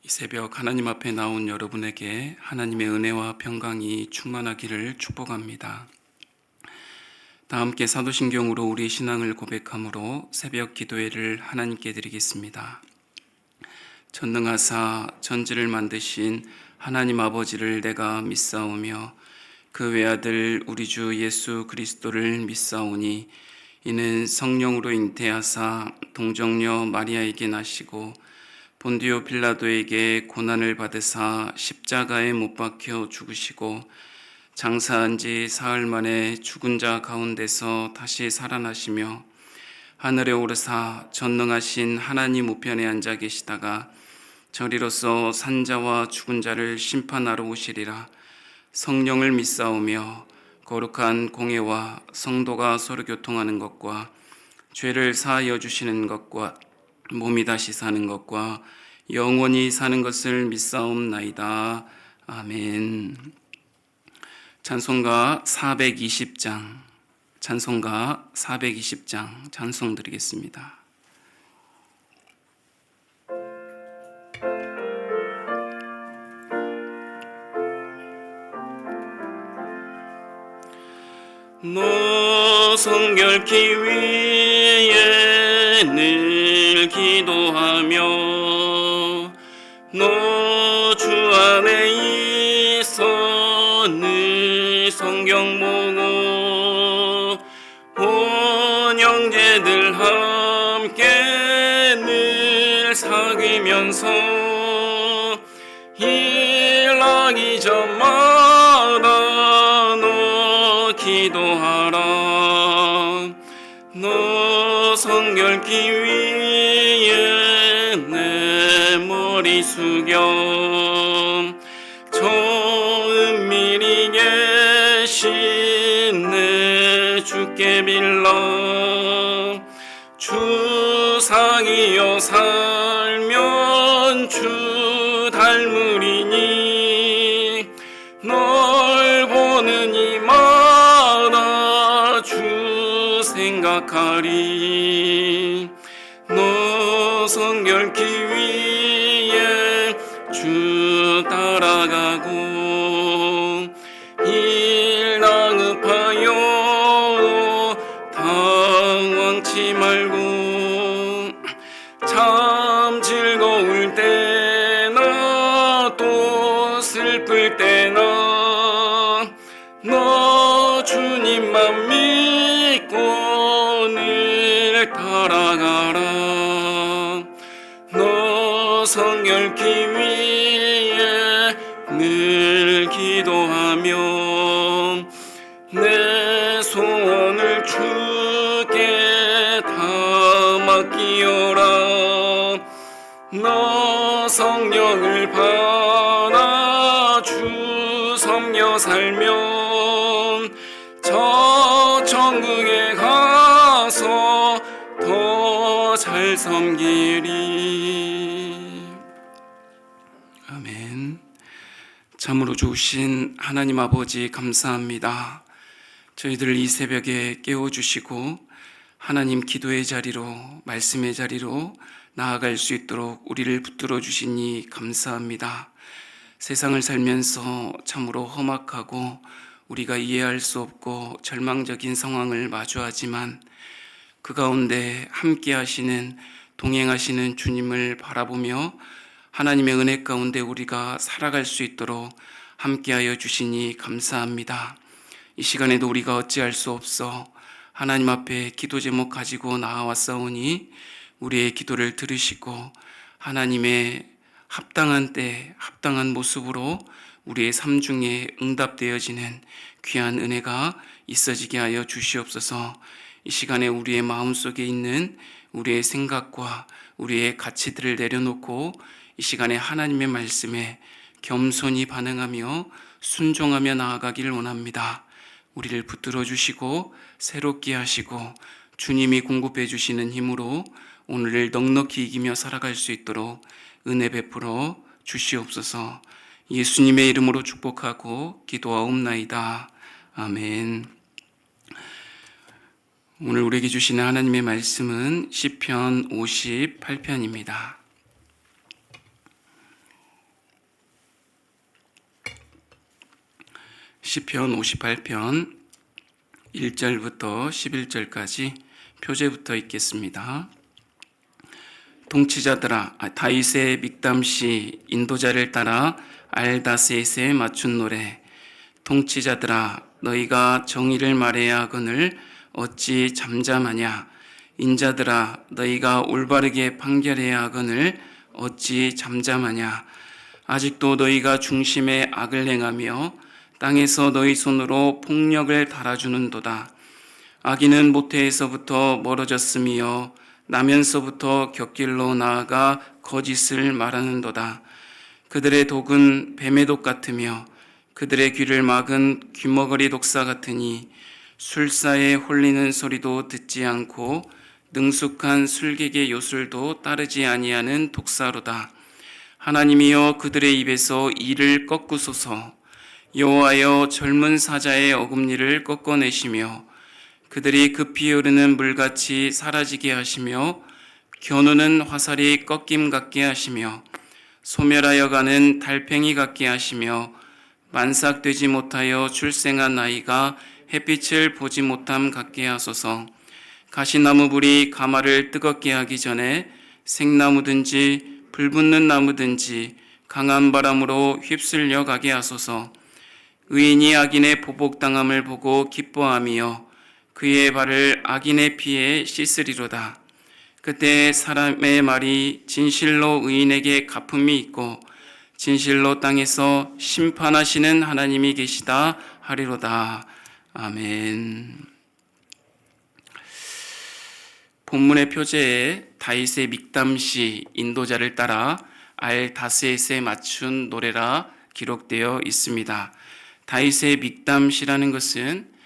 이 새벽 하나님 앞에 나온 여러분에게 하나님의 은혜와 평강이 충만하기를 축복합니다. 다 함께 사도신경으로 우리 신앙을 고백함으로 새벽 기도회를 하나님께 드리겠습니다. 전능하사 전지를 만드신 하나님 아버지를 내가 믿사오며 그 외아들 우리 주 예수 그리스도를 믿사오니 이는 성령으로 잉태하사 동정녀 마리아에게 나시고 본디오 빌라도에게 고난을 받으사 십자가에 못 박혀 죽으시고 장사한 지 사흘 만에 죽은 자 가운데서 다시 살아나시며 하늘에 오르사 전능하신 하나님 우편에 앉아 계시다가 저리로서 산자와 죽은 자를 심판하러 오시리라. 성령을 믿사오며 거룩한 공예와 성도가 서로 교통하는 것과 죄를 사하여 주시는 것과 몸이 다시 사는 것과 영원히 사는 것을 믿사옵나이다. 아멘. 찬송가 420장, 찬송가 420장 찬송 드리겠습니다. 너 성결케 위에 늘 기도하며 너 주 안에 있어 늘 성경 보고 온 형제들 함께 늘 사귀면서 일하기 전마다 너 기도하라. 너 성결케 위에 내 머리 숙여 저 은밀히 계신 내 주께 빌라. 주상이여 살면 주 닮으리니 널 보는 이마다 주 생각하리. 너 성결케 위에 주 따라가고 일 당업하여 당황치 말고 참 즐거울 때나 또 슬플 때나 너 주님만 믿고 늘 따라가라. 너 성결케 위에 늘 기도하며 내 소원을 주께 다 맡기어라. 너 성령을 받아 주 섬겨 살면 저 천국에 가서 더 잘 섬기리. 아멘. 참으로 좋으신 하나님 아버지 감사합니다. 저희들을 이 새벽에 깨워주시고 하나님 기도의 자리로 말씀의 자리로 나아갈 수 있도록 우리를 붙들어 주시니 감사합니다. 세상을 살면서 참으로 험악하고 우리가 이해할 수 없고 절망적인 상황을 마주하지만 그 가운데 함께 하시는 동행하시는 주님을 바라보며 하나님의 은혜 가운데 우리가 살아갈 수 있도록 함께하여 주시니 감사합니다. 이 시간에도 우리가 어찌할 수 없어 하나님 앞에 기도 제목 가지고 나아왔사오니 우리의 기도를 들으시고 하나님의 합당한 때 합당한 모습으로 우리의 삶 중에 응답되어지는 귀한 은혜가 있어지게 하여 주시옵소서. 이 시간에 우리의 마음속에 있는 우리의 생각과 우리의 가치들을 내려놓고 이 시간에 하나님의 말씀에 겸손히 반응하며 순종하며 나아가기를 원합니다. 우리를 붙들어 주시고 새롭게 하시고 주님이 공급해 주시는 힘으로 오늘을 넉넉히 이기며 살아갈 수 있도록 은혜 베풀어 주시옵소서. 예수님의 이름으로 축복하고 기도하옵나이다. 아멘. 오늘 우리에게 주시는 하나님의 말씀은 시편 58편입니다. 시편 58편 1절부터 11절까지 표제부터 읽겠습니다. 통치자들아, 다윗의 믹담시 인도자를 따라 알다셋에 맞춘 노래. 통치자들아, 너희가 정의를 말해야 하거늘 어찌 잠잠하냐. 인자들아, 너희가 올바르게 판결해야 하거늘 어찌 잠잠하냐. 아직도 너희가 중심에 악을 행하며 땅에서 너희 손으로 폭력을 달아주는도다. 악인은 모태에서부터 멀어졌으며 나면서부터 곁길로 나아가 거짓을 말하는도다. 그들의 독은 뱀의 독 같으며 그들의 귀를 막은 귀머거리 독사 같으니 술사에 홀리는 소리도 듣지 않고 능숙한 술객의 요술도 따르지 아니하는 독사로다. 하나님이여, 그들의 입에서 이를 꺾으소서. 여호와여, 젊은 사자의 어금니를 꺾어내시며 그들이 급히 흐르는 물같이 사라지게 하시며 겨누는 화살이 꺾임 같게 하시며 소멸하여 가는 달팽이 같게 하시며 만삭되지 못하여 출생한 아이가 햇빛을 보지 못함 같게 하소서. 가시나무 불이 가마를 뜨겁게 하기 전에 생나무든지 불붙는 나무든지 강한 바람으로 휩쓸려 가게 하소서. 의인이 악인의 보복당함을 보고 기뻐하며 그의 발을 악인의 피에 씻으리로다. 그때 사람의 말이 진실로 의인에게 갚음이 있고 진실로 땅에서 심판하시는 하나님이 계시다 하리로다. 아멘. 본문의 표제에 다윗의 믹담시 인도자를 따라 알다셋에 맞춘 노래라 기록되어 있습니다. 다윗의 믹담시라는 것은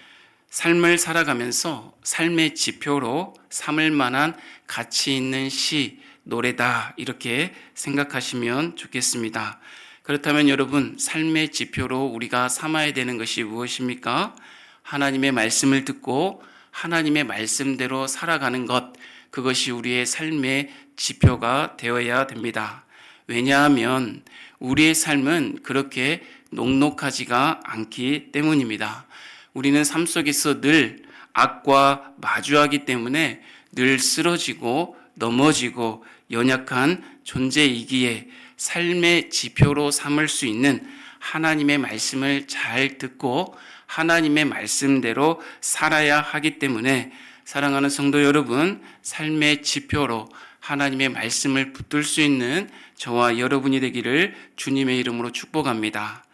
삶을 살아가면서 삶의 지표로 삼을 만한 가치 있는 시, 노래다, 이렇게 생각하시면 좋겠습니다. 그렇다면 여러분, 삶의 지표로 우리가 삼아야 되는 것이 무엇입니까? 하나님의 말씀을 듣고 하나님의 말씀대로 살아가는 것, 그것이 우리의 삶의 지표가 되어야 됩니다. 왜냐하면 우리의 삶은 그렇게 녹록하지가 않기 때문입니다. 우리는 삶 속에서 늘 악과 마주하기 때문에 늘 쓰러지고 넘어지고 연약한 존재이기에 삶의 지표로 삼을 수 있는 하나님의 말씀을 잘 듣고 하나님의 말씀대로 살아야 하기 때문에 사랑하는 성도 여러분, 삶의 지표로 하나님의 말씀을 붙들 수 있는 저와 여러분이 되기를 주님의 이름으로 축복합니다.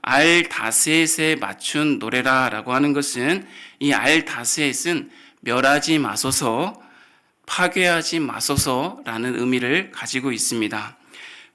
알다셋에 맞춘 노래라 라고 하는 것은 이 알다셋은 멸하지 마소서, 파괴하지 마소서 라는 의미를 가지고 있습니다.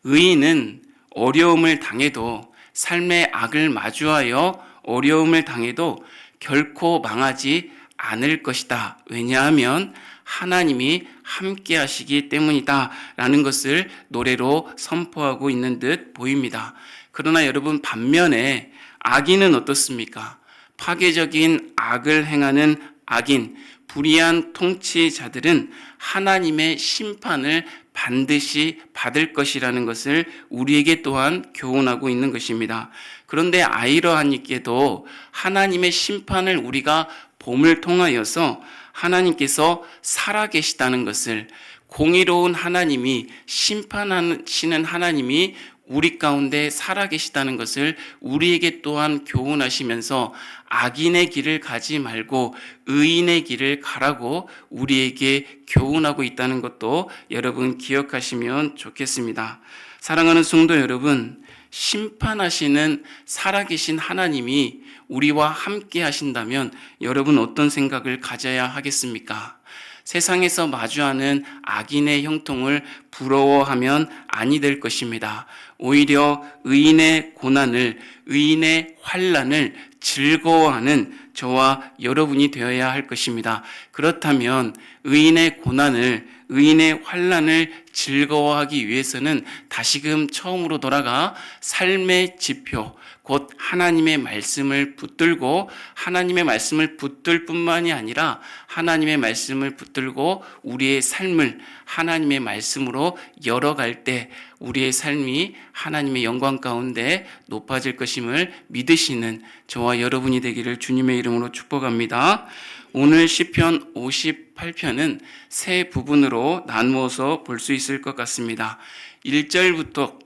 의인은 어려움을 당해도, 삶의 악을 마주하여 어려움을 당해도 결코 망하지 않을 것이다. 왜냐하면 하나님이 함께 하시기 때문이다 라는 것을 노래로 선포하고 있는 듯 보입니다. 그러나 여러분, 반면에 악인은 어떻습니까? 파괴적인 악을 행하는 악인, 불의한 통치자들은 하나님의 심판을 반드시 받을 것이라는 것을 우리에게 또한 교훈하고 있는 것입니다. 그런데 아이러하니께도 하나님의 심판을 우리가 봄을 통하여서 하나님께서 살아계시다는 것을, 공의로운 하나님이, 심판하시는 하나님이 우리 가운데 살아계시다는 것을 우리에게 또한 교훈하시면서 악인의 길을 가지 말고 의인의 길을 가라고 우리에게 교훈하고 있다는 것도 여러분 기억하시면 좋겠습니다. 사랑하는 성도 여러분, 심판하시는 살아계신 하나님이 우리와 함께 하신다면 여러분 어떤 생각을 가져야 하겠습니까? 세상에서 마주하는 악인의 형통을 부러워하면 아니 될 것입니다. 오히려 의인의 고난을, 의인의 환난을 즐거워하는 저와 여러분이 되어야 할 것입니다. 그렇다면 의인의 고난을, 의인의 환난을 즐거워하기 위해서는 다시금 처음으로 돌아가 삶의 지표, 곧 하나님의 말씀을 붙들고 하나님의 말씀을 붙들 뿐만이 아니라 하나님의 말씀을 붙들고 우리의 삶을 하나님의 말씀으로 열어갈 때 우리의 삶이 하나님의 영광 가운데 높아질 것임을 믿으시는 저와 여러분이 되기를 주님의 이름으로 축복합니다. 오늘 시편 58편은 세 부분으로 나누어서 볼 수 있을 것 같습니다. 1절부터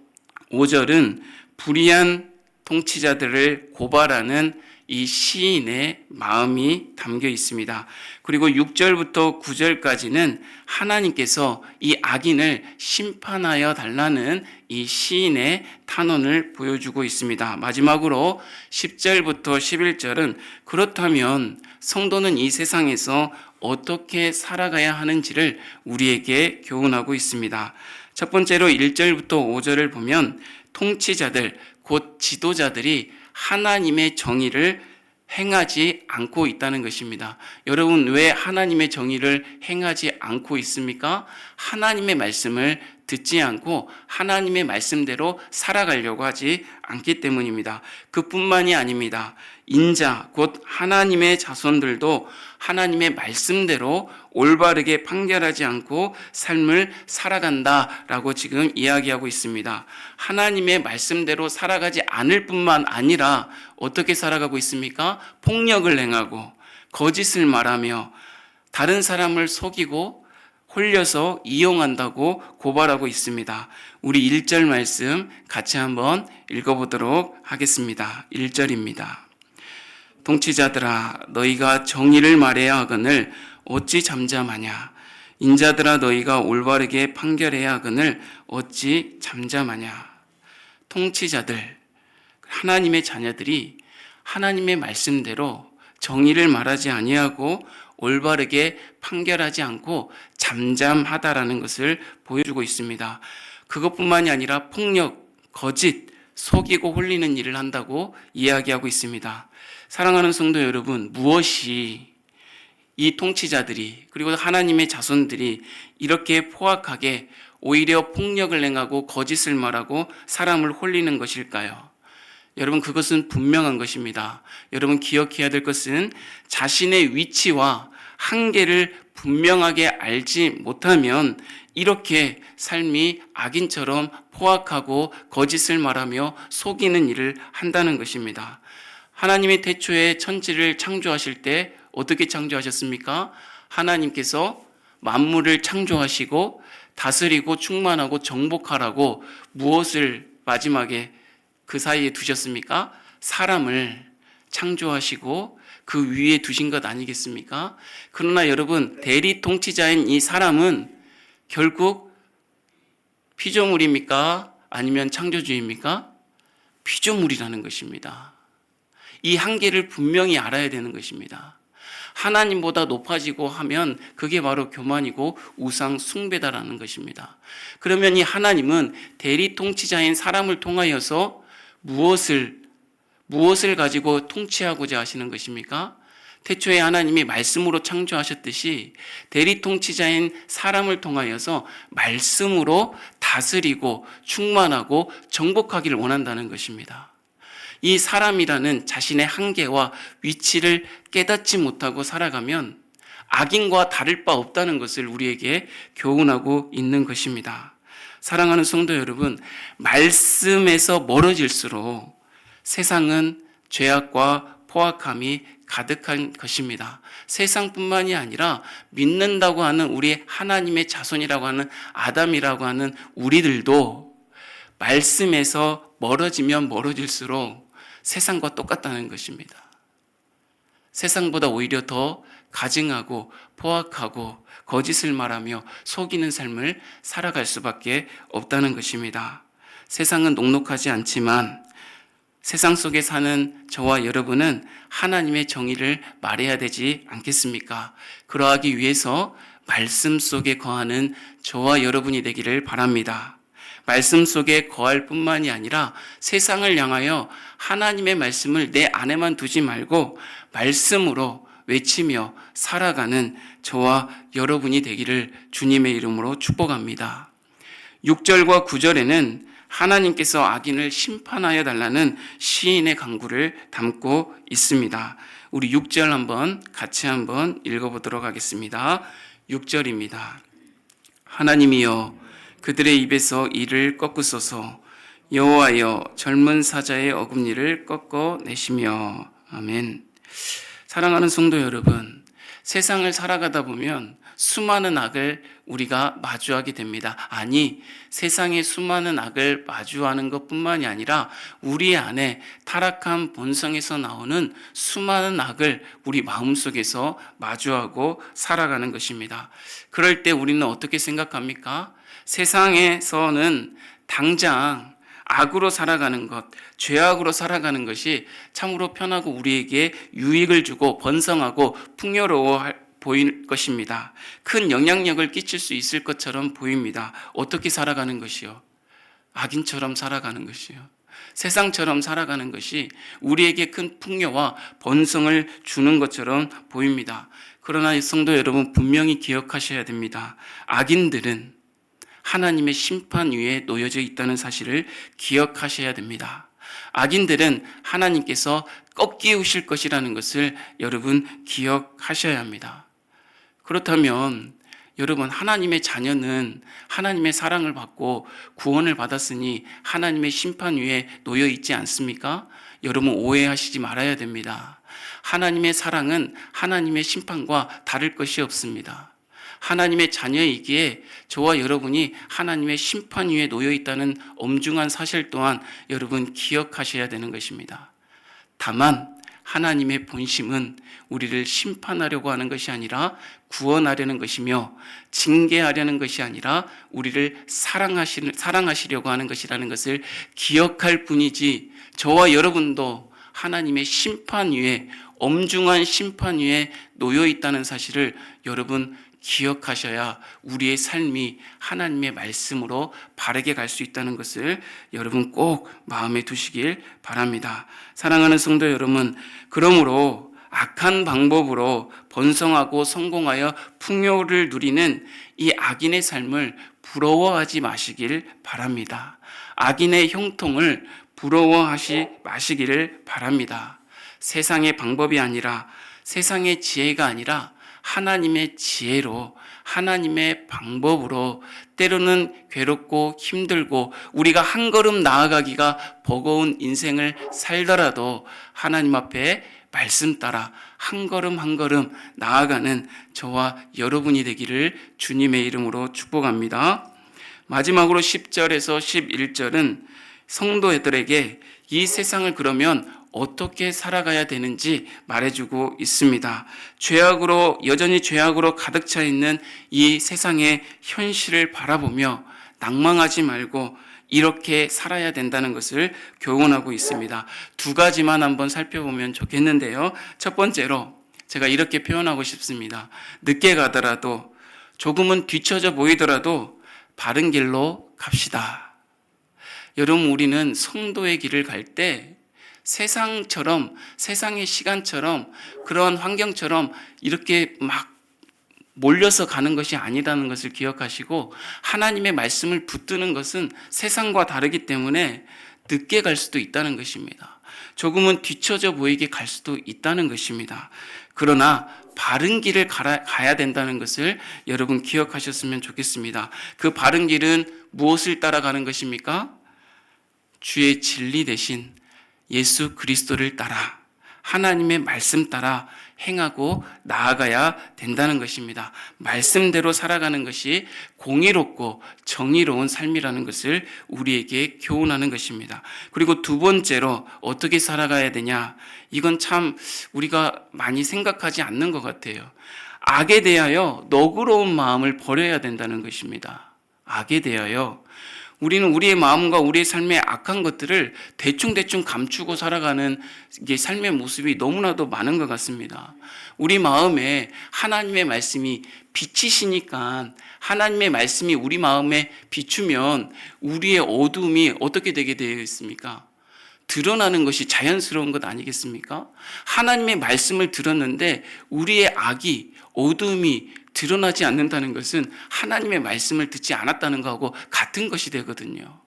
5절은 불의한 통치자들을 고발하는 이 시인의 마음이 담겨 있습니다. 그리고 6절부터 9절까지는 하나님께서 이 악인을 심판하여 달라는 이 시인의 탄원을 보여주고 있습니다. 마지막으로 10절부터 11절은 그렇다면 성도는 이 세상에서 어떻게 살아가야 하는지를 우리에게 교훈하고 있습니다. 첫 번째로 1절부터 5절을 보면 통치자들, 곧 지도자들이 하나님의 정의를 행하지 않고 있다는 것입니다. 여러분, 왜 하나님의 정의를 행하지 않고 있습니까? 하나님의 말씀을 듣지 않고 하나님의 말씀대로 살아가려고 하지 않기 때문입니다. 그뿐만이 아닙니다. 인자, 곧 하나님의 자손들도 하나님의 말씀대로 올바르게 판결하지 않고 삶을 살아간다라고 지금 이야기하고 있습니다. 하나님의 말씀대로 살아가지 않을 뿐만 아니라 어떻게 살아가고 있습니까? 폭력을 행하고 거짓을 말하며 다른 사람을 속이고 홀려서 이용한다고 고발하고 있습니다. 우리 1절 말씀 같이 한번 읽어보도록 하겠습니다. 1절입니다. 통치자들아, 너희가 정의를 말해야 하거늘 어찌 잠잠하냐? 인자들아, 너희가 올바르게 판결해야 하거늘 어찌 잠잠하냐? 통치자들, 하나님의 자녀들이 하나님의 말씀대로 정의를 말하지 아니하고 올바르게 판결하지 않고 잠잠하다라는 것을 보여주고 있습니다. 그것뿐만이 아니라 폭력, 거짓, 속이고 홀리는 일을 한다고 이야기하고 있습니다. 사랑하는 성도 여러분, 무엇이 이 통치자들이 그리고 하나님의 자손들이 이렇게 포악하게 오히려 폭력을 행하고 거짓을 말하고 사람을 홀리는 것일까요? 여러분, 그것은 분명한 것입니다. 여러분, 기억해야 될 것은 자신의 위치와 한계를 분명하게 알지 못하면 이렇게 삶이 악인처럼 포악하고 거짓을 말하며 속이는 일을 한다는 것입니다. 하나님이 태초에 천지를 창조하실 때 어떻게 창조하셨습니까? 하나님께서 만물을 창조하시고 다스리고 충만하고 정복하라고 무엇을 마지막에 그 사이에 두셨습니까? 사람을 창조하시고 그 위에 두신 것 아니겠습니까? 그러나 여러분, 대리 통치자인 이 사람은 결국 피조물입니까? 아니면 창조주입니까? 피조물이라는 것입니다. 이 한계를 분명히 알아야 되는 것입니다. 하나님보다 높아지고 하면 그게 바로 교만이고 우상 숭배다라는 것입니다. 그러면 이 하나님은 대리 통치자인 사람을 통하여서 무엇을 가지고 통치하고자 하시는 것입니까? 태초에 하나님이 말씀으로 창조하셨듯이 대리 통치자인 사람을 통하여서 말씀으로 다스리고 충만하고 정복하기를 원한다는 것입니다. 이 사람이라는 자신의 한계와 위치를 깨닫지 못하고 살아가면 악인과 다를 바 없다는 것을 우리에게 교훈하고 있는 것입니다. 사랑하는 성도 여러분, 말씀에서 멀어질수록 세상은 죄악과 포악함이 가득한 것입니다. 세상뿐만이 아니라 믿는다고 하는 우리 하나님의 자손이라고 하는 아담이라고 하는 우리들도 말씀에서 멀어지면 멀어질수록 세상과 똑같다는 것입니다. 세상보다 오히려 더 가증하고 포악하고 거짓을 말하며 속이는 삶을 살아갈 수밖에 없다는 것입니다. 세상은 녹록하지 않지만 세상 속에 사는 저와 여러분은 하나님의 정의를 말해야 되지 않겠습니까? 그러하기 위해서 말씀 속에 거하는 저와 여러분이 되기를 바랍니다. 말씀 속에 거할 뿐만이 아니라 세상을 향하여 하나님의 말씀을 내 안에만 두지 말고 말씀으로 외치며 살아가는 저와 여러분이 되기를 주님의 이름으로 축복합니다. 6절과 9절에는 하나님께서 악인을 심판하여 달라는 시인의 간구를 담고 있습니다. 우리 6절 같이 한번 읽어보도록 하겠습니다. 6절입니다. 하나님이여 그들의 입에서 이를 꺾으소서. 여호와여 젊은 사자의 어금니를 꺾어내시며. 아멘. 사랑하는 성도 여러분, 세상을 살아가다 보면 수많은 악을 우리가 마주하게 됩니다. 아니, 세상의 수많은 악을 마주하는 것뿐만이 아니라 우리 안에 타락한 본성에서 나오는 수많은 악을 우리 마음속에서 마주하고 살아가는 것입니다. 그럴 때 우리는 어떻게 생각합니까? 세상에서는 당장 악으로 살아가는 것, 죄악으로 살아가는 것이 참으로 편하고 우리에게 유익을 주고 번성하고 풍요로워 보일 것입니다. 큰 영향력을 끼칠 수 있을 것처럼 보입니다. 어떻게 살아가는 것이요? 악인처럼 살아가는 것이요. 세상처럼 살아가는 것이 우리에게 큰 풍요와 번성을 주는 것처럼 보입니다. 그러나 성도 여러분, 분명히 기억하셔야 됩니다. 악인들은 하나님의 심판 위에 놓여져 있다는 사실을 기억하셔야 됩니다. 악인들은 하나님께서 꺾이우실 것이라는 것을 여러분 기억하셔야 합니다. 그렇다면 여러분, 하나님의 자녀는 하나님의 사랑을 받고 구원을 받았으니 하나님의 심판 위에 놓여 있지 않습니까? 여러분, 오해하시지 말아야 됩니다. 하나님의 사랑은 하나님의 심판과 다를 것이 없습니다. 하나님의 자녀이기에 저와 여러분이 하나님의 심판 위에 놓여 있다는 엄중한 사실 또한 여러분 기억하셔야 되는 것입니다. 다만 하나님의 본심은 우리를 심판하려고 하는 것이 아니라 구원하려는 것이며, 징계하려는 것이 아니라 우리를 사랑하시려고 하는 것이라는 것을 기억할 뿐이지, 저와 여러분도 하나님의 심판 위에, 엄중한 심판 위에 놓여 있다는 사실을 여러분 기억하셔야 우리의 삶이 하나님의 말씀으로 바르게 갈 수 있다는 것을 여러분 꼭 마음에 두시길 바랍니다. 사랑하는 성도 여러분, 그러므로 악한 방법으로 번성하고 성공하여 풍요를 누리는 이 악인의 삶을 부러워하지 마시길 바랍니다. 악인의 형통을 부러워하지 마시기를 바랍니다. 세상의 방법이 아니라, 세상의 지혜가 아니라 하나님의 지혜로, 하나님의 방법으로, 때로는 괴롭고 힘들고 우리가 한 걸음 나아가기가 버거운 인생을 살더라도 하나님 앞에 말씀 따라 한 걸음 한 걸음 나아가는 저와 여러분이 되기를 주님의 이름으로 축복합니다. 마지막으로 10절에서 11절은 성도들에게 이 세상을 그러면 어떻게 살아가야 되는지 말해주고 있습니다. 여전히 죄악으로 가득 차 있는 이 세상의 현실을 바라보며 낭망하지 말고 이렇게 살아야 된다는 것을 교훈하고 있습니다. 두 가지만 한번 살펴보면 좋겠는데요. 첫 번째로 제가 이렇게 표현하고 싶습니다. 늦게 가더라도, 조금은 뒤처져 보이더라도 바른 길로 갑시다. 여러분, 우리는 성도의 길을 갈 때 세상처럼, 세상의 시간처럼, 그런 환경처럼 이렇게 막 몰려서 가는 것이 아니라는 것을 기억하시고, 하나님의 말씀을 붙드는 것은 세상과 다르기 때문에 늦게 갈 수도 있다는 것입니다. 조금은 뒤처져 보이게 갈 수도 있다는 것입니다. 그러나 바른 길을 가야 된다는 것을 여러분 기억하셨으면 좋겠습니다. 그 바른 길은 무엇을 따라가는 것입니까? 주의 진리 대신 예수 그리스도를 따라, 하나님의 말씀 따라 행하고 나아가야 된다는 것입니다. 말씀대로 살아가는 것이 공의롭고 정의로운 삶이라는 것을 우리에게 교훈하는 것입니다. 그리고 두 번째로 어떻게 살아가야 되냐? 이건 참 우리가 많이 생각하지 않는 것 같아요. 악에 대하여 너그러운 마음을 버려야 된다는 것입니다. 악에 대하여 우리는 우리의 마음과 우리의 삶의 악한 것들을 대충 감추고 살아가는 게 삶의 모습이 너무나도 많은 것 같습니다. 우리 마음에 하나님의 말씀이 비치시니까 하나님의 말씀이 우리 마음에 비추면 우리의 어두움이 어떻게 되게 되어 있습니까? 드러나는 것이 자연스러운 것 아니겠습니까? 하나님의 말씀을 들었는데 우리의 악이, 어두움이 드러나지 않는다는 것은 하나님의 말씀을 듣지 않았다는 것하고 같은 것이 되거든요.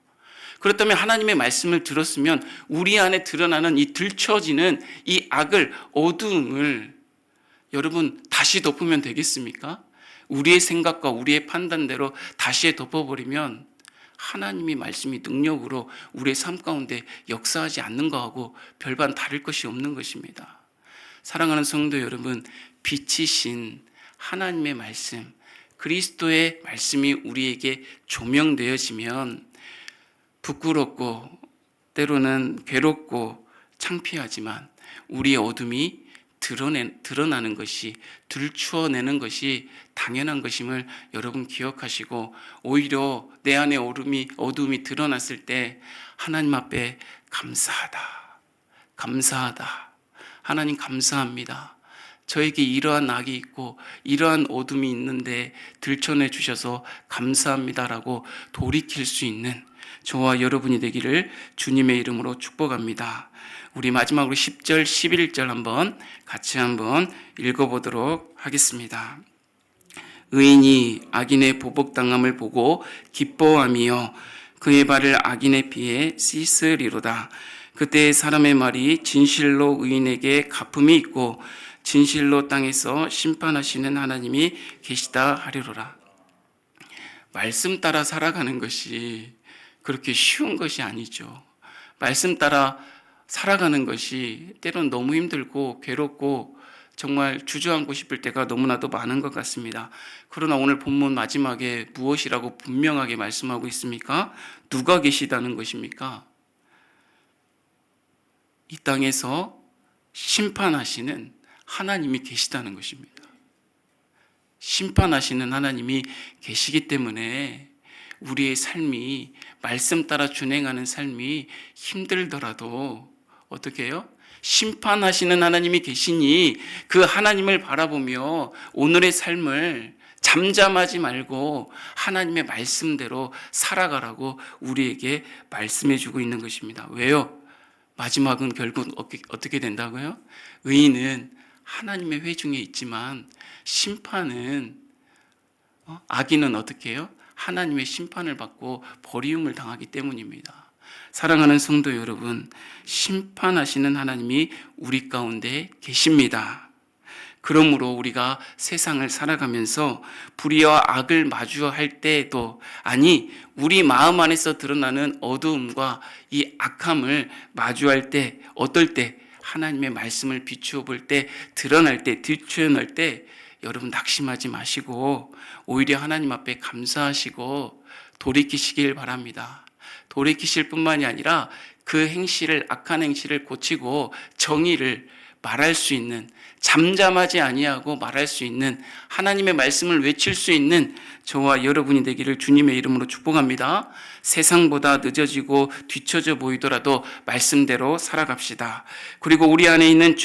그렇다면 하나님의 말씀을 들었으면 우리 안에 드러나는 이 들춰지는 이 악을, 어두움을 여러분 다시 덮으면 되겠습니까? 우리의 생각과 우리의 판단대로 다시 덮어버리면 하나님의 말씀이 능력으로 우리의 삶 가운데 역사하지 않는 것하고 별반 다를 것이 없는 것입니다. 사랑하는 성도 여러분, 빛이신 하나님의 말씀, 그리스도의 말씀이 우리에게 조명되어지면 부끄럽고 때로는 괴롭고 창피하지만 우리의 어둠이 드러나는 것이, 들추어내는 것이 당연한 것임을 여러분 기억하시고, 오히려 내 안에 어둠이 드러났을 때 하나님 앞에 감사하다, 하나님 감사합니다. 저에게 이러한 악이 있고 이러한 어둠이 있는데 들춰내 주셔서 감사합니다라고 돌이킬 수 있는 저와 여러분이 되기를 주님의 이름으로 축복합니다. 우리 마지막으로 10절, 11절 같이 한번 읽어보도록 하겠습니다. 의인이 악인의 보복당함을 보고 기뻐하며 그의 발을 악인의 피에 씻으리로다. 그때 사람의 말이 진실로 의인에게 갚음이 있고 진실로 땅에서 심판하시는 하나님이 계시다 하리로라. 말씀 따라 살아가는 것이 그렇게 쉬운 것이 아니죠. 말씀 따라 살아가는 것이 때론 너무 힘들고 괴롭고 정말 주저앉고 싶을 때가 너무나도 많은 것 같습니다. 그러나 오늘 본문 마지막에 무엇이라고 분명하게 말씀하고 있습니까? 누가 계시다는 것입니까? 이 땅에서 심판하시는 하나님이 계시다는 것입니다. 심판하시는 하나님이 계시기 때문에 우리의 삶이 말씀 따라 준행하는 삶이 힘들더라도 어떻게 해요? 심판하시는 하나님이 계시니 그 하나님을 바라보며 오늘의 삶을 잠잠하지 말고 하나님의 말씀대로 살아가라고 우리에게 말씀해 주고 있는 것입니다. 왜요? 마지막은 결국 어떻게 된다고요? 의인은 하나님의 회중에 있지만 심판은 악인은 어떻게 해요? 하나님의 심판을 받고 버리움을 당하기 때문입니다. 사랑하는 성도 여러분, 심판하시는 하나님이 우리 가운데 계십니다. 그러므로 우리가 세상을 살아가면서 불의와 악을 마주할 때에도, 아니 우리 마음 안에서 드러나는 어두움과 이 악함을 마주할 때, 어떨 때 하나님의 말씀을 비추어 볼 때, 드러날 때, 들춰낼 때 여러분 낙심하지 마시고 오히려 하나님 앞에 감사하시고 돌이키시길 바랍니다. 돌이키실 뿐만이 아니라 그 행실을, 악한 행실을 고치고 정의를 말할 수 있는, 잠잠하지 아니하고 말할 수 있는, 하나님의 말씀을 외칠 수 있는 저와 여러분이 되기를 주님의 이름으로 축복합니다. 세상보다 늦어지고 뒤처져 보이더라도 말씀대로 살아갑시다. 그리고 우리 안에 있는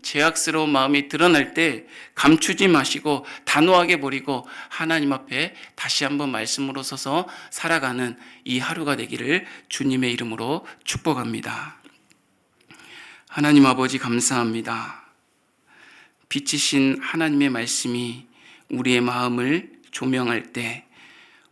죄악스러운 마음이 드러날 때 감추지 마시고 단호하게 버리고 하나님 앞에 다시 한번 말씀으로 서서 살아가는 이 하루가 되기를 주님의 이름으로 축복합니다. 하나님 아버지 감사합니다. 빛이신 하나님의 말씀이 우리의 마음을 조명할 때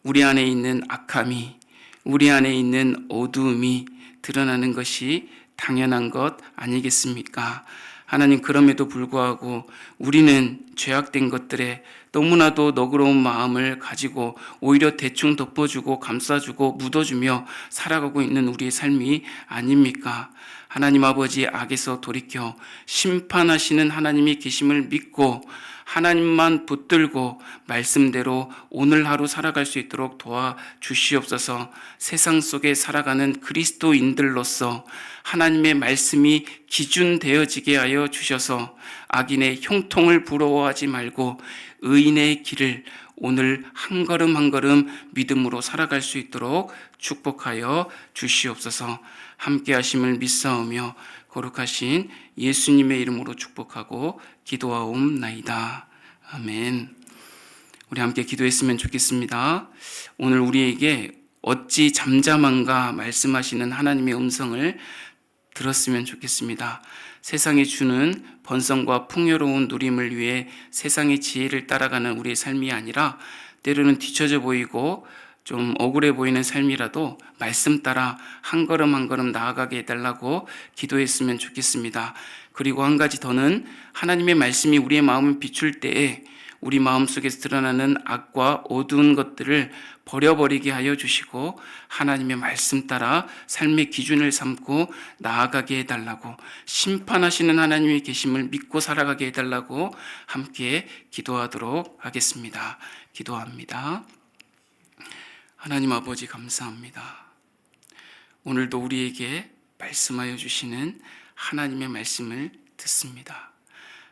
우리 안에 있는 악함이, 우리 안에 있는 어두움이 드러나는 것이 당연한 것 아니겠습니까? 하나님, 그럼에도 불구하고 우리는 죄악된 것들에 너무나도 너그러운 마음을 가지고 오히려 대충 덮어주고 감싸주고 묻어주며 살아가고 있는 우리의 삶이 아닙니까? 하나님 아버지, 악에서 돌이켜 심판하시는 하나님이 계심을 믿고 하나님만 붙들고 말씀대로 오늘 하루 살아갈 수 있도록 도와주시옵소서. 세상 속에 살아가는 그리스도인들로서 하나님의 말씀이 기준 되어지게 하여 주셔서 악인의 형통을 부러워하지 말고 의인의 길을 오늘 한 걸음 한 걸음 믿음으로 살아갈 수 있도록 축복하여 주시옵소서. 함께 하심을 믿사오며 거룩하신 예수님의 이름으로 축복하고 기도하옵나이다. 아멘. 우리 함께 기도했으면 좋겠습니다. 오늘 우리에게 어찌 잠잠한가 말씀하시는 하나님의 음성을 들었으면 좋겠습니다. 세상이 주는 번성과 풍요로운 누림을 위해 세상의 지혜를 따라가는 우리의 삶이 아니라 때로는 뒤처져 보이고 좀 억울해 보이는 삶이라도 말씀 따라 한 걸음 한 걸음 나아가게 해달라고 기도했으면 좋겠습니다. 그리고 한 가지 더는 하나님의 말씀이 우리의 마음을 비출 때에 우리 마음속에서 드러나는 악과 어두운 것들을 버려버리게 하여 주시고 하나님의 말씀 따라 삶의 기준을 삼고 나아가게 해달라고, 심판하시는 하나님의 계심을 믿고 살아가게 해달라고 함께 기도하도록 하겠습니다. 기도합니다. 하나님 아버지 감사합니다. 오늘도 우리에게 말씀하여 주시는 하나님의 말씀을 듣습니다.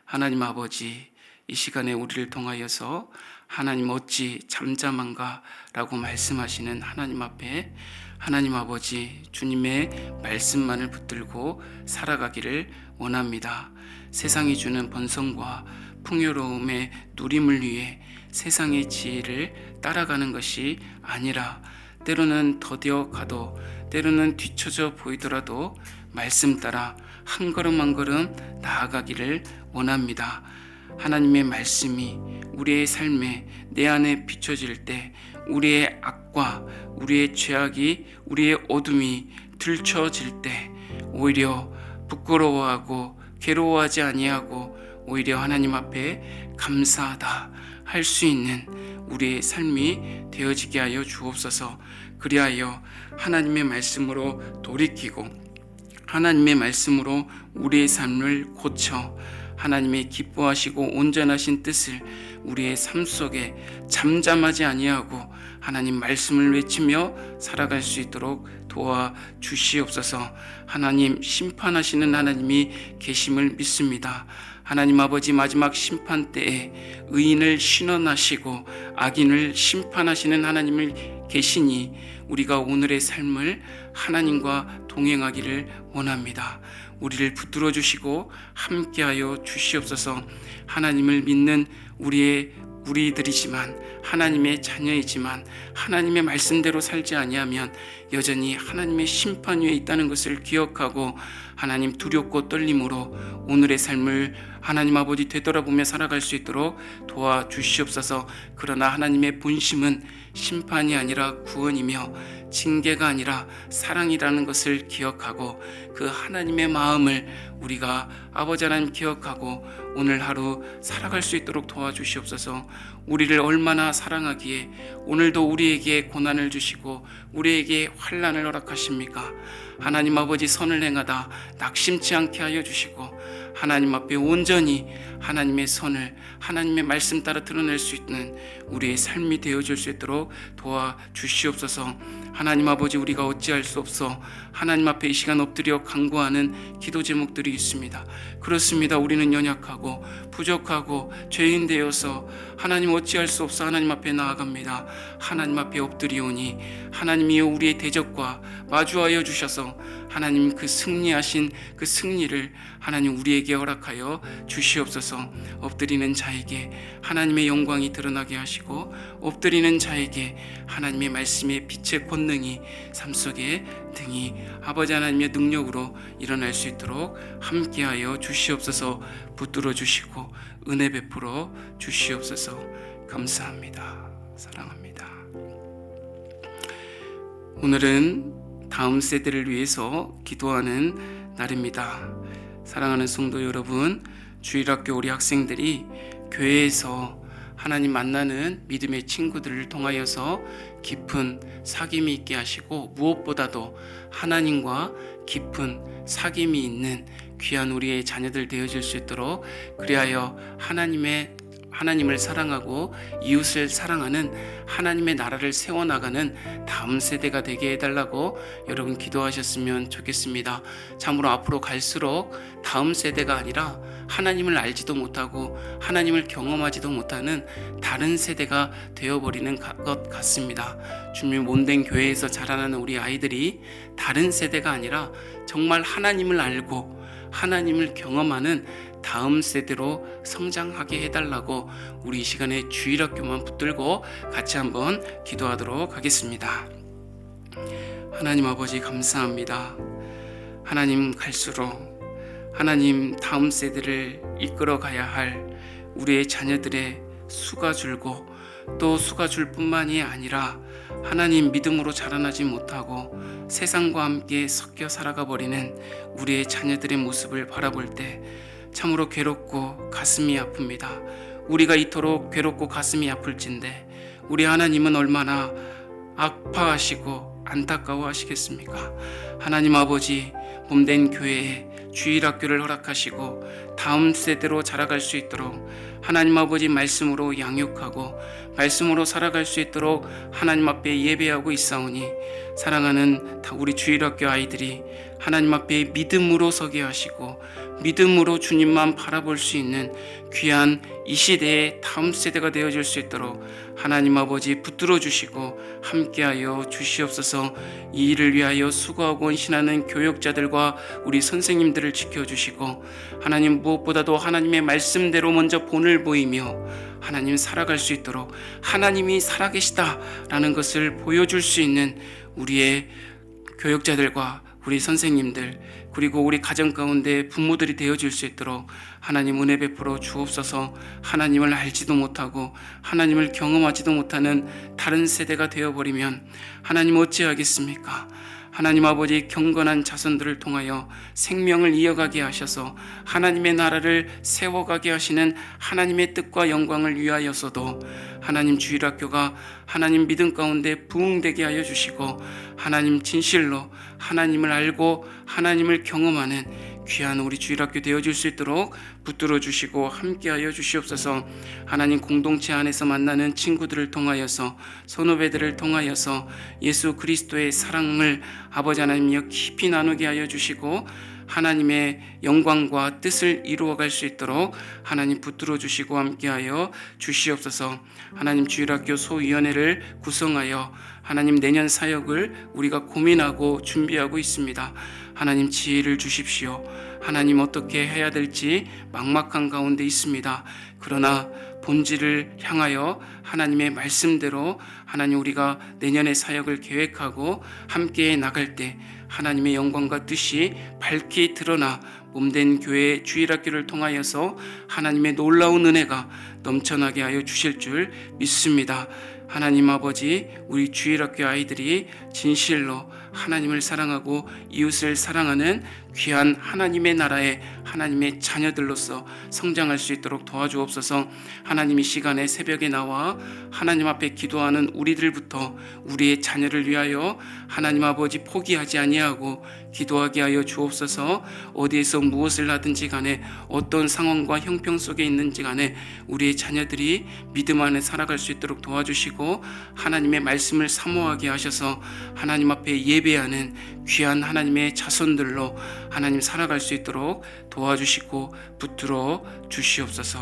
하나님 아버지, 이 시간에 우리를 통하여서 하나님 어찌 잠잠한가 라고 말씀하시는 하나님 앞에 하나님 아버지 주님의 말씀만을 붙들고 살아가기를 원합니다. 세상이 주는 번성과 풍요로움의 누림을 위해 세상의 지혜를 따라가는 것이 아니라 때로는 더디어 가도 때로는 뒤처져 보이더라도 말씀 따라 한 걸음 한 걸음 나아가기를 원합니다. 하나님의 말씀이 우리의 삶에 내 안에 비춰질 때 우리의 악과 우리의 죄악이 우리의 어둠이 들춰질 때 오히려 부끄러워하고 괴로워하지 아니하고 오히려 하나님 앞에 감사하다 할 수 있는 우리의 삶이 되어지게 하여 주옵소서. 그리하여 하나님의 말씀으로 돌이키고 하나님의 말씀으로 우리의 삶을 고쳐 하나님의 기뻐하시고 온전하신 뜻을 우리의 삶 속에 잠잠하지 아니하고 하나님 말씀을 외치며 살아갈 수 있도록 도와주시옵소서. 하나님 심판하시는 하나님이 계심을 믿습니다. 하나님 아버지 마지막 심판 때에 의인을 신원하시고 악인을 심판하시는 하나님을 계시니 우리가 오늘의 삶을 하나님과 동행하기를 원합니다. 우리를 붙들어 주시고 함께하여 주시옵소서. 하나님을 믿는 우리들이지만 하나님의 자녀이지만 하나님의 말씀대로 살지 아니하면 여전히 하나님의 심판 위에 있다는 것을 기억하고 하나님 두렵고 떨림으로 오늘의 삶을 하나님 아버지 되돌아보며 살아갈 수 있도록 도와주시옵소서. 그러나 하나님의 본심은 심판이 아니라 구원이며 징계가 아니라 사랑이라는 것을 기억하고 그 하나님의 마음을 우리가 아버지 하나님 기억하고 오늘 하루 살아갈 수 있도록 도와주시옵소서. 우리를 얼마나 사랑하기에 오늘도 우리에게 고난을 주시고 우리에게 환난을 허락하십니까? 하나님 아버지 선을 행하다 낙심치 않게 하여 주시고 하나님 앞에 온전히 하나님의 선을 하나님의 말씀 따라 드러낼 수 있는 우리의 삶이 되어줄 수 있도록 도와주시옵소서. 하나님 아버지 우리가 어찌할 수 없어 하나님 앞에 이 시간 엎드려 간구하는 기도 제목들이 있습니다. 그렇습니다. 우리는 연약하고 부족하고 죄인 되어서 하나님 어찌할 수 없어 하나님 앞에 나아갑니다. 하나님 앞에 엎드리오니 하나님이여 우리의 대적과 마주하여 주셔서 하나님 그 승리하신 그 승리를 하나님 우리에게 허락하여 주시옵소서. 엎드리는 자에게 하나님의 영광이 드러나게 하시고 엎드리는 자에게 하나님의 말씀의 빛의 권능이 삶 속에 등이 아버지 하나님의 능력으로 일어날 수 있도록 함께하여 주시옵소서. 붙들어 주시고 은혜 베풀어 주시옵소서. 감사합니다. 사랑합니다. 오늘은 다음 세대를 위해서 기도하는 날입니다. 사랑하는 성도 여러분, 주일학교 우리 학생들이 교회에서 하나님 만나는 믿음의 친구들을 통하여서 깊은 사귐이 있게 하시고 무엇보다도 하나님과 깊은 사귐이 있는 귀한 우리의 자녀들 되어질 수 있도록 그리하여 하나님의 하나님을 사랑하고 이웃을 사랑하는 하나님의 나라를 세워나가는 다음 세대가 되게 해달라고 여러분 기도하셨으면 좋겠습니다. 참으로 앞으로 갈수록 다음 세대가 아니라 하나님을 알지도 못하고 하나님을 경험하지도 못하는 다른 세대가 되어버리는 것 같습니다. 주님 몸된 교회에서 자라나는 우리 아이들이 다른 세대가 아니라 정말 하나님을 알고 하나님을 경험하는 다음 세대로 성장하게 해달라고 우리 이 시간에 주일학교만 붙들고 같이 한번 기도하도록 하겠습니다. 하나님 아버지 감사합니다. 하나님 갈수록 하나님 다음 세대를 이끌어 가야 할 우리의 자녀들의 수가 줄고 또 수가 줄 뿐만이 아니라 하나님 믿음으로 자라나지 못하고 세상과 함께 섞여 살아가 버리는 우리의 자녀들의 모습을 바라볼 때 참으로 괴롭고 가슴이 아픕니다. 우리가 이토록 괴롭고 가슴이 아플진데 우리 하나님은 얼마나 아파하시고 안타까워하시겠습니까? 하나님 아버지 몸된 교회에 주일학교를 허락하시고 다음 세대로 자라갈 수 있도록 하나님 아버지 말씀으로 양육하고 말씀으로 살아갈 수 있도록 하나님 앞에 예배하고 있사오니 사랑하는 우리 주일학교 아이들이 하나님 앞에 믿음으로 서게 하시고 믿음으로 주님만 바라볼 수 있는 귀한 이 시대의 다음 세대가 되어질 수 있도록 하나님 아버지 붙들어 주시고 함께하여 주시옵소서. 이 일을 위하여 수고하고 헌신하는 교역자들과 우리 선생님들을 지켜주시고 하나님 무엇보다도 하나님의 말씀대로 먼저 본을 보이며 하나님 살아갈 수 있도록 하나님이 살아계시다라는 것을 보여줄 수 있는 우리의 교역자들과 우리 선생님들 그리고 우리 가정 가운데 부모들이 되어줄 수 있도록 하나님 은혜 베풀어 주옵소서. 하나님을 알지도 못하고 하나님을 경험하지도 못하는 다른 세대가 되어버리면 하나님 어찌하겠습니까? 하나님 아버지 경건한 자손들을 통하여 생명을 이어가게 하셔서 하나님의 나라를 세워가게 하시는 하나님의 뜻과 영광을 위하여서도 하나님 주일학교가 하나님 믿음 가운데 부흥되게 하여 주시고 하나님 진실로 하나님을 알고 하나님을 경험하는 귀한 우리 주일학교 되어질 수 있도록 붙들어 주시고 함께하여 주시옵소서. 하나님 공동체 안에서 만나는 친구들을 통하여서 선후배들을 통하여서 예수 그리스도의 사랑을 아버지 하나님이여 깊이 나누게 하여 주시고 하나님의 영광과 뜻을 이루어갈 수 있도록 하나님 붙들어 주시고 함께하여 주시옵소서. 하나님 주일학교 소위원회를 구성하여 하나님 내년 사역을 우리가 고민하고 준비하고 있습니다. 하나님 지혜를 주십시오. 하나님 어떻게 해야 될지 막막한 가운데 있습니다. 그러나 본질을 향하여 하나님의 말씀대로 하나님 우리가 내년의 사역을 계획하고 함께 나갈 때 하나님의 영광과 뜻이 밝히 드러나 몸된 교회 주일학교를 통하여서 하나님의 놀라운 은혜가 넘쳐나게 하여 주실 줄 믿습니다. 하나님 아버지 우리 주일학교 아이들이 진실로 하나님을 사랑하고 이웃을 사랑하는 귀한 하나님의 나라의 하나님의 자녀들로서 성장할 수 있도록 도와주옵소서. 하나님 이 시간에 새벽에 나와 하나님 앞에 기도하는 우리들부터 우리의 자녀를 위하여 하나님 아버지 포기하지 아니하고 기도하게 하여 주옵소서. 어디에서 무엇을 하든지 간에 어떤 상황과 형평 속에 있는지 간에 우리의 자녀들이 믿음 안에 살아갈 수 있도록 도와주시고 하나님의 말씀을 사모하게 하셔서 하나님 앞에 예배하는 귀한 하나님의 자손들로 하나님 살아갈 수 있도록 도와주시고 붙들어 주시옵소서.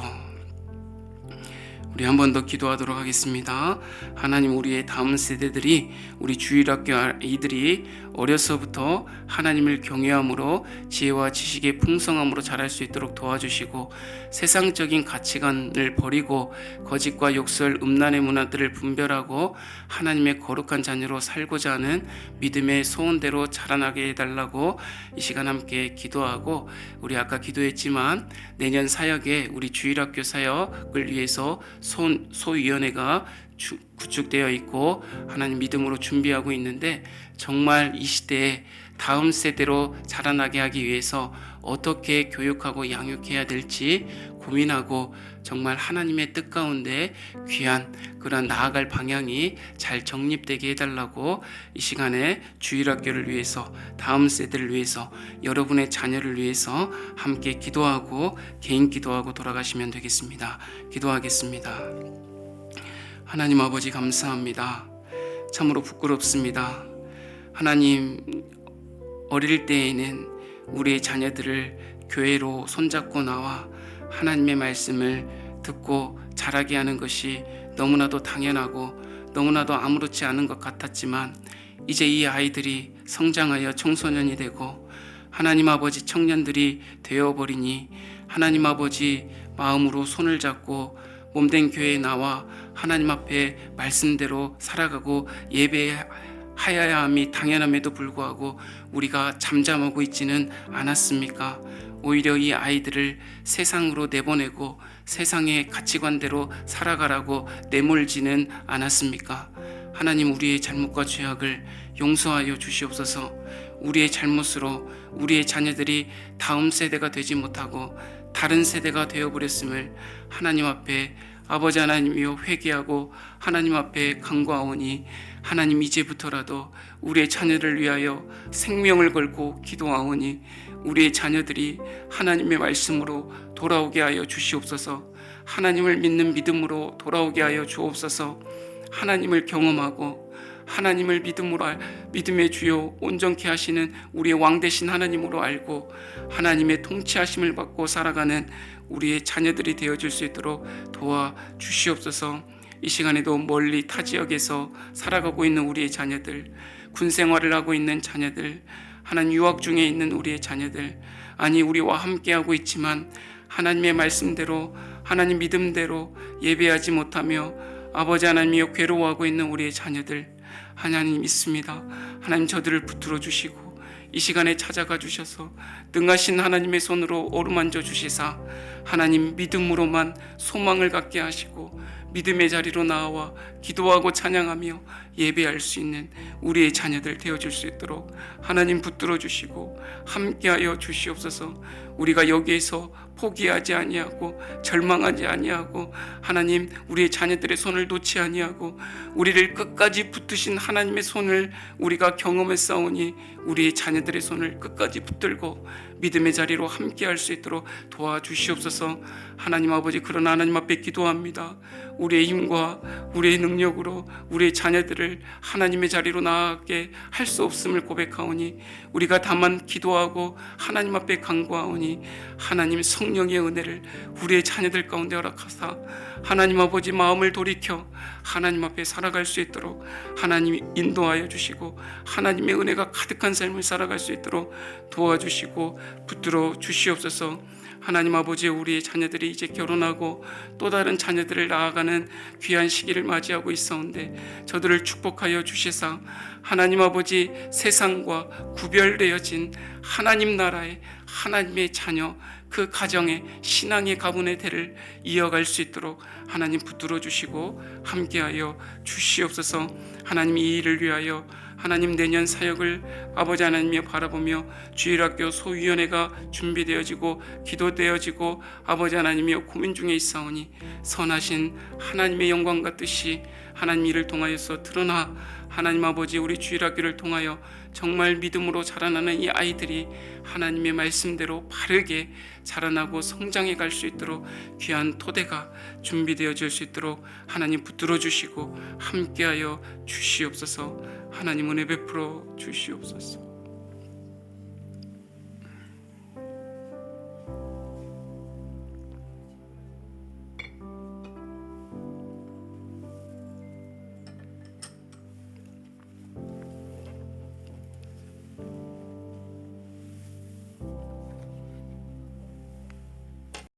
우리 한 번 더 기도하도록 하겠습니다. 하나님 우리의 다음 세대들이 우리 주일학교 아이들이 어려서부터 하나님을 경외함으로 지혜와 지식의 풍성함으로 자랄 수 있도록 도와주시고 세상적인 가치관을 버리고 거짓과 욕설, 음란의 문화들을 분별하고 하나님의 거룩한 자녀로 살고자 하는 믿음의 소원대로 자라나게 해달라고 이 시간 함께 기도하고 우리 아까 기도했지만 내년 사역에 우리 주일학교 사역을 위해서 소위원회가 구축되어 있고 하나님 믿음으로 준비하고 있는데 정말 이 시대에 다음 세대로 자라나게 하기 위해서 어떻게 교육하고 양육해야 될지 고민하고 정말 하나님의 뜻 가운데 귀한 그런 나아갈 방향이 잘 정립되게 해달라고 이 시간에 주일학교를 위해서, 다음 세대를 위해서, 여러분의 자녀를 위해서 함께 기도하고 개인 기도하고 돌아가시면 되겠습니다. 기도하겠습니다. 하나님 아버지 감사합니다. 참으로 부끄럽습니다. 하나님, 어릴 때에는 우리의 자녀들을 교회로 손잡고 나와 하나님의 말씀을 듣고 자라게 하는 것이 너무나도 당연하고 너무나도 아무렇지 않은 것 같았지만, 이제 이 아이들이 성장하여 청소년이 되고 하나님 아버지 청년들이 되어버리니 하나님 아버지 마음으로 손을 잡고 몸된 교회에 나와 하나님 앞에 말씀대로 살아가고 예배하여야 함이 당연함에도 불구하고 우리가 잠잠하고 있지는 않았습니까? 오히려 이 아이들을 세상으로 내보내고 세상의 가치관대로 살아가라고 내몰지는 않았습니까? 하나님, 우리의 잘못과 죄악을 용서하여 주시옵소서. 우리의 잘못으로 우리의 자녀들이 다음 세대가 되지 못하고 다른 세대가 되어버렸음을 하나님 앞에 아버지 하나님이여 회개하고 하나님 앞에 간구하오니, 하나님 이제부터라도 우리의 자녀를 위하여 생명을 걸고 기도하오니 우리의 자녀들이 하나님의 말씀으로 돌아오게 하여 주시옵소서. 하나님을 믿는 믿음으로 돌아오게 하여 주옵소서. 하나님을 경험하고 하나님을 믿음의 주요 온전케 하시는 우리의 왕 되신 하나님으로 알고 하나님의 통치하심을 받고 살아가는 우리의 자녀들이 되어줄 수 있도록 도와주시옵소서. 이 시간에도 멀리 타 지역에서 살아가고 있는 우리의 자녀들, 군 생활을 하고 있는 자녀들, 하나님 유학 중에 있는 우리의 자녀들, 아니 우리와 함께하고 있지만 하나님의 말씀대로 하나님 믿음대로 예배하지 못하며 아버지 하나님이여 괴로워하고 있는 우리의 자녀들, 하나님 믿습니다. 하나님 저들을 붙들어 주시고 이 시간에 찾아가 주셔서 능하신 하나님의 손으로 어루만져 주시사 하나님 믿음으로만 소망을 갖게 하시고 믿음의 자리로 나와 기도하고 찬양하며 예배할 수 있는 우리의 자녀들 되어줄 수 있도록 하나님 붙들어 주시고 함께하여 주시옵소서. 우리가 여기에서 포기하지 아니하고 절망하지 아니하고 하나님 우리의 자녀들의 손을 놓지 아니하고 우리를 끝까지 붙드신 하나님의 손을 우리가 경험했사오니 우리의 자녀들의 손을 끝까지 붙들고 믿음의 자리로 함께할 수 있도록 도와주시옵소서. 하나님 아버지, 그러나 하나님 앞에 기도합니다. 우리의 힘과 우리의 능력으로 우리의 자녀들을 하나님의 자리로 나아가게 할 수 없음을 고백하오니 우리가 다만 기도하고 하나님 앞에 간구하오니 하나님 성령의 은혜를 우리의 자녀들 가운데 허락하사 하나님 아버지 마음을 돌이켜 하나님 앞에 살아갈 수 있도록 하나님이 인도하여 주시고 하나님의 은혜가 가득한 삶을 살아갈 수 있도록 도와주시고 붙들어 주시옵소서. 하나님 아버지, 우리의 자녀들이 이제 결혼하고 또 다른 자녀들을 낳아가는 귀한 시기를 맞이하고 있사온데 저들을 축복하여 주시사 하나님 아버지 세상과 구별되어진 하나님 나라의 하나님의 자녀, 그 가정의 신앙의 가문의 대를 이어갈 수 있도록 하나님 붙들어 주시고 함께하여 주시옵소서. 하나님 이 일을 위하여 하나님 내년 사역을 아버지 하나님이 바라보며 주일학교 소위원회가 준비되어지고 기도되어지고 아버지 하나님이 고민 중에 있사오니 선하신 하나님의 영광과 뜻이 하나님 이를 통하여서 드러나 하나님 아버지 우리 주일학교를 통하여 정말 믿음으로 자라나는 이 아이들이 하나님의 말씀대로 바르게 자라나고 성장해 갈 수 있도록 귀한 토대가 준비되어질 수 있도록 하나님 붙들어 주시고 함께하여 주시옵소서. 하나님 은혜 베풀어 주시옵소서.